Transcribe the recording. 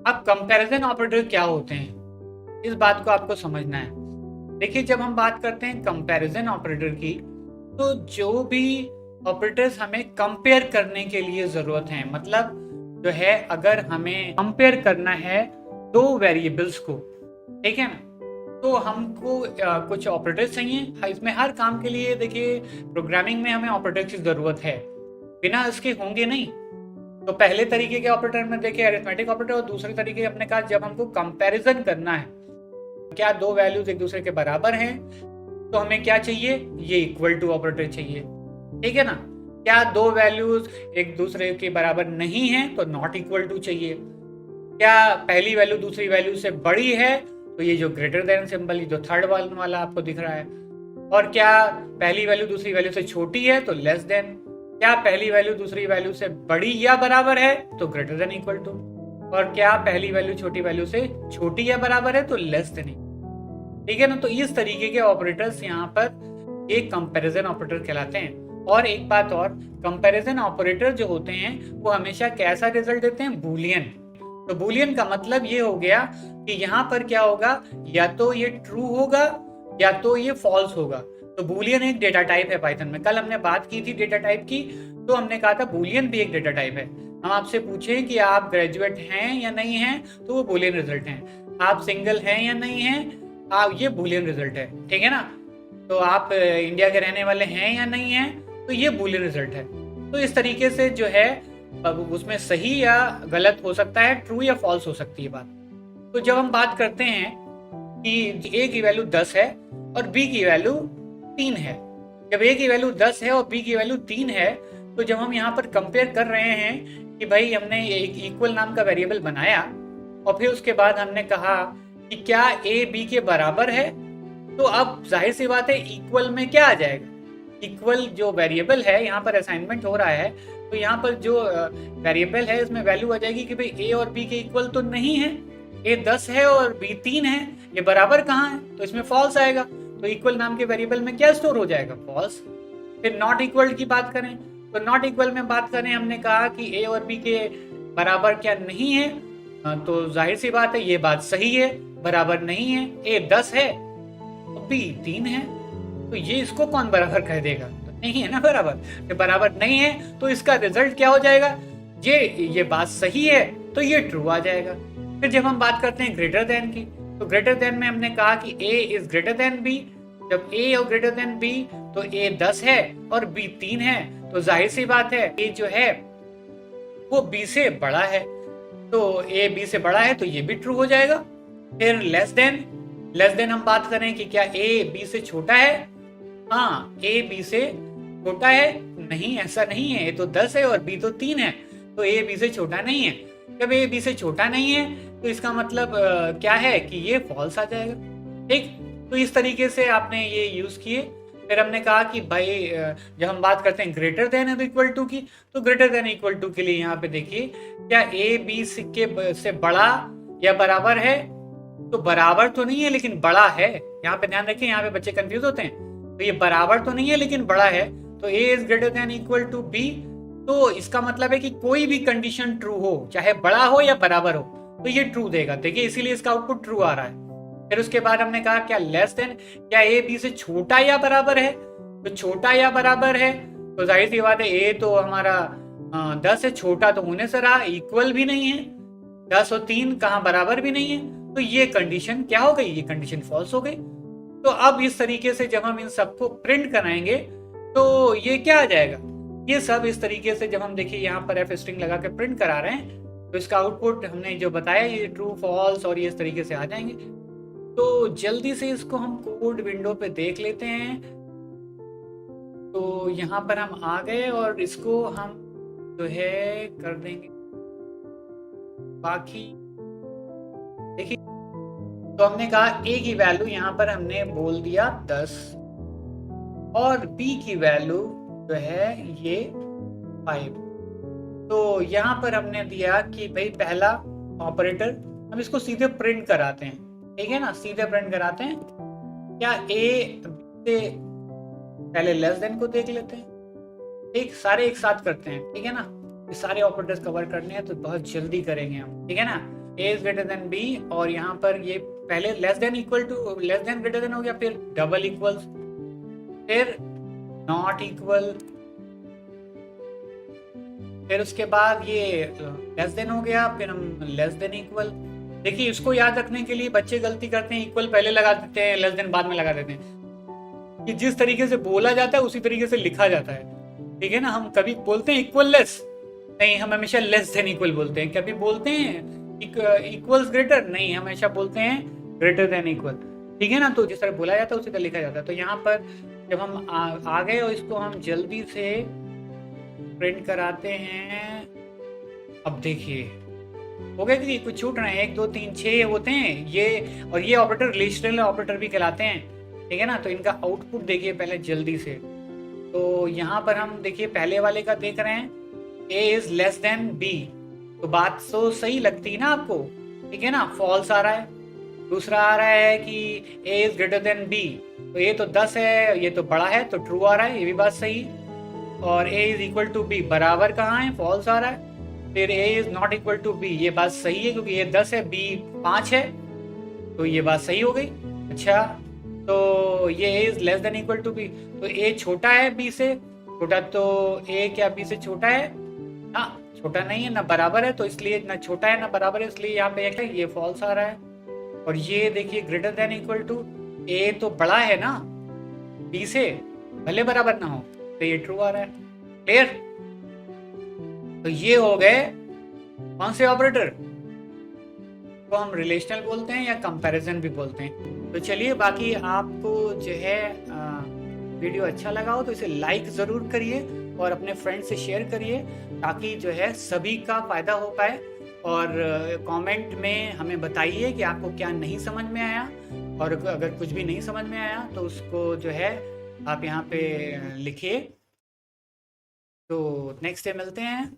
अब comparison operator क्या होते हैं, इस बात को आपको समझना है। देखिए, जब हम बात करते हैं कंपैरिजन ऑपरेटर की, तो जो भी ऑपरेटर्स हमें कंपेयर करने के लिए ज़रूरत है, मतलब जो है अगर हमें कंपेयर करना है दो वेरिएबल्स को, ठीक है ना, तो हमको कुछ ऑपरेटर्स चाहिए। इसमें हर काम के लिए देखिए प्रोग्रामिंग में हमें ऑपरेटर्स की ज़रूरत है, बिना इसके होंगे नहीं। तो पहले तरीके के ऑपरेटर में देखिए अरिथमेटिक ऑपरेटर, और दूसरे तरीके अपने कहा जब हमको कंपैरिजन करना है, क्या दो वैल्यूज एक दूसरे के बराबर हैं, तो हमें क्या चाहिए, ये इक्वल टू ऑपरेटर चाहिए, ठीक है ना। क्या दो वैल्यूज एक दूसरे के बराबर नहीं है, तो नॉट इक्वल टू चाहिए। क्या पहली वैल्यू दूसरी वैल्यू से बड़ी है, तो ये जो ग्रेटर देन सिंबल, जो थर्ड वाला आपको दिख रहा है। और क्या पहली वैल्यू दूसरी वैल्यू से छोटी है, तो लेस देन। क्या पहली वैल्यू दूसरी वैल्यू से बड़ी या बराबर है, तो ग्रेटर देन इक्वल टू। और क्या पहली वैल्यू छोटी वैल्यू से छोटी या बराबर है, तो लेस देन इक्वल, ठीक है ना। तो इस तरीके के ऑपरेटर्स यहाँ पर एक कंपैरिजन ऑपरेटर कहलाते हैं। और एक बात और, कंपैरिजन ऑपरेटर जो होते हैं वो हमेशा कैसा रिजल्ट देते हैं, बूलियन। तो बूलियन का मतलब ये हो गया कि यहाँ पर क्या होगा, या तो ये ट्रू होगा या तो ये फॉल्स होगा। तो बूलियन एक डेटा टाइप है पाइथन में। कल हमने बात की थी डेटा टाइप की, तो हमने कहा था बूलियन भी एक डेटा टाइप है। हम आपसे पूछें कि आप ग्रेजुएट हैं या नहीं हैं, तो वो बूलियन रिजल्ट है। आप सिंगल हैं या नहीं हैं, आप ये बूलियन रिजल्ट है, ठीक है ना। तो आप इंडिया के रहने वाले हैं या नहीं हैं, तो ये बूलियन रिजल्ट है। तो इस तरीके से जो है अब उसमें सही या गलत हो सकता है, ट्रू या फॉल्स हो सकती है बात। तो जब हम बात करते हैं कि ए की वैल्यू 10 है और बी की वैल्यू 3 है, जब ए की वैल्यू 10 है और बी की वैल्यू 3 है, तो जब हम यहाँ पर कंपेयर कर रहे हैं कि भाई हमने एक इक्वल नाम का वेरिएबल बनाया और फिर उसके बाद हमने कहा कि क्या ए बी के बराबर है, तो अब जाहिर सी बात है इक्वल में क्या आ जाएगा, इक्वल जो वेरिएबल है, यहाँ पर असाइनमेंट हो रहा है, तो यहाँ पर जो वेरिएबल है इसमें वैल्यू आ जाएगी कि भाई ए और बी के इक्वल तो नहीं है, ए 10 है और बी 3 है, ये बराबर कहाँ है, तो इसमें फॉल्स आएगा। तो इक्वल नाम के वेरिएबल में क्या स्टोर हो जाएगा, फॉल्स। फिर नॉट इक्वल की बात करें, तो नॉट इक्वल में बात करें, हमने कहा कि ए और बी के बराबर क्या नहीं है, तो जाहिर सी बात है ये बात सही है, बराबर नहीं है। ए 10 है और बी 3 है, तो ये इसको कौन बराबर कर देगा, तो नहीं है ना बराबर। ये बराबर नहीं है तो इसका रिजल्ट क्या हो जाएगा, ये बात सही है, तो ये ट्रू आ जाएगा। फिर जब हम बात करते हैं ग्रेटर देन की, तो ग्रेटर देन में हमने कहा कि ए इज ग्रेटर देन बी। जब ए और ग्रेटर देन बी, तो ए 10 है और बी 3 है, तो जाहिर सी बात है ए जो है वो बी से बड़ा है, तो ए बी से बड़ा है, तो ये भी ट्रू हो जाएगा। फिर लेस देन हम बात करें कि क्या ए बी से छोटा है, हाँ ए बी से छोटा है, नहीं ऐसा नहीं है, ए तो 10 है और बी तो 3 है, तो ए बी से छोटा नहीं है। जब ए बी से छोटा नहीं है तो इसका मतलब क्या है कि ये फॉल्स आ जाएगा, ठीक। तो इस तरीके से आपने ये यूज किए। फिर हमने कहा कि भाई जब हम बात करते हैं ग्रेटर देन और इक्वल टू की, तो ग्रेटर देन इक्वल टू के लिए यहाँ पे देखिए क्या ए बी से बड़ा या बराबर है, तो बराबर तो नहीं है लेकिन बड़ा है। यहाँ पे ध्यान रखें, यहाँ पे बच्चे कंफ्यूज होते हैं। तो ये बराबर तो नहीं है लेकिन बड़ा है, तो A is greater than equal to B, तो इसका मतलब है कि कोई भी कंडीशन ट्रू हो, चाहे बड़ा हो या बराबर हो, तो ये ट्रू देगा। देखिए इसीलिए इसका आउटपुट ट्रू आ रहा है। फिर उसके बाद हमने कहा क्या लेस देन, क्या ए बी से छोटा या बराबर है, तो छोटा या बराबर है, तो जाहिर सी बात है ए तो हमारा 10 है, छोटा तो होने से रहा, इक्वल भी नहीं है, 10 और 3 कहाँ बराबर भी नहीं है, तो ये कंडीशन क्या हो गई, ये कंडीशन फॉल्स हो गई। तो अब इस तरीके से जब हम इन सबको प्रिंट कराएंगे तो ये क्या आ जाएगा, ये सब इस तरीके से जब हम देखिए यहाँ पर एफ स्ट्रिंग लगा के प्रिंट करा रहे हैं, तो इसका आउटपुट हमने जो बताया ये ट्रू फॉल्स और ये इस तरीके से आ जाएंगे। तो जल्दी से इसको हम कोड विंडो पे देख लेते हैं। तो यहाँ पर हम आ गए और इसको हम जो है कर देंगे बाकी। देखिए तो हमने कहा a की वैल्यू यहाँ पर हमने बोल दिया 10 और b की वैल्यू जो है ये 5। तो यहाँ पर हमने दिया कि भाई पहला ऑपरेटर हम इसको सीधे प्रिंट कराते हैं, ठीक है ना, सीधे प्रिंट कराते हैं। क्या a से पहले लेस देन को देख लेते हैं, ठीक, सारे एक साथ करते हैं, ठीक है ना, ये सारे ऑपरेटर्स कवर करने हैं तो बहुत जल्दी करेंगे हम, ठीक है ना। A is greater than B, और यहाँ पर ये पहले less than equal to less than greater than हो गया, फिर डबल इक्वल्स, फिर नॉट इक्वल, फिर उसके बाद ये लेस देन हो गया, फिर हम लेस देन इक्वल। देखिए इसको याद रखने के लिए बच्चे गलती करते हैं, इक्वल पहले लगा देते हैं, लेस देन बाद में लगा देते हैं। कि जिस तरीके से बोला जाता है उसी तरीके से लिखा जाता है, ठीक है ना। हम कभी बोलते हैं इक्वल लेस, नहीं, हम हमेशा लेस देन इक्वल बोलते हैं। कभी बोलते हैं इक्वल्स ग्रेटर, नहीं, हमेशा बोलते हैं ग्रेटर देन इक्वल, ठीक है ना। तो जिस तरह बोला जाता है उसी तरह लिखा जाता है। तो यहाँ पर जब हम आ गए और इसको हम जल्दी से प्रिंट कराते हैं। अब देखिए हो गया कि कुछ छूट रहे हैं, 1 2 3 6 होते हैं ये, और ये ऑपरेटर रिलेशनल ऑपरेटर भी कहलाते हैं, ठीक है ना। तो इनका आउटपुट देखिए पहले जल्दी से। तो यहाँ पर हम देखिए पहले वाले का देख रहे हैं, ए इज लेस देन बी, तो बात तो सही लगती है ना आपको, ठीक है ना। फॉल्स आ रहा है। दूसरा आ रहा है कि ए इज ग्रेटर देन बी, तो ये तो 10 है, ये तो बड़ा है, तो ट्रू आ रहा है, ये भी बात सही। और A is equal to B, बराबर कहाँ है, फॉल्स आ रहा है। फिर A is not equal to B, ये बात सही है क्योंकि ये 10 है, बी 5 है, तो ये बात सही हो गई। अच्छा, तो ये A is less than equal to B, तो ए छोटा है बी से, छोटा, तो ए क्या बी से छोटा है ना, छोटा नहीं है ना, बराबर है, तो इसलिए ना छोटा है ना बराबर है, इसलिए यहाँ पे ये फॉल्स आ रहा है। और ये देखिए ग्रेटर देन इक्वल टू, ए तो बड़ा है ना बी से, भले बराबर ना हो, तो ये ट्रू आ रहा है। क्लियर। तो ये हो गए कौन से ऑपरेटर को हम रिलेशनल बोलते हैं या कंपैरिजन भी बोलते हैं। तो चलिए, बाकी आपको जो है वीडियो अच्छा लगा हो तो इसे लाइक ज़रूर करिए और अपने फ्रेंड से शेयर करिए, ताकि जो है सभी का फ़ायदा हो पाए। और कमेंट में हमें बताइए कि आपको क्या नहीं समझ में आया, और अगर कुछ भी नहीं समझ में आया तो उसको जो है आप यहाँ पे लिखिए। तो नेक्स्ट डे मिलते हैं।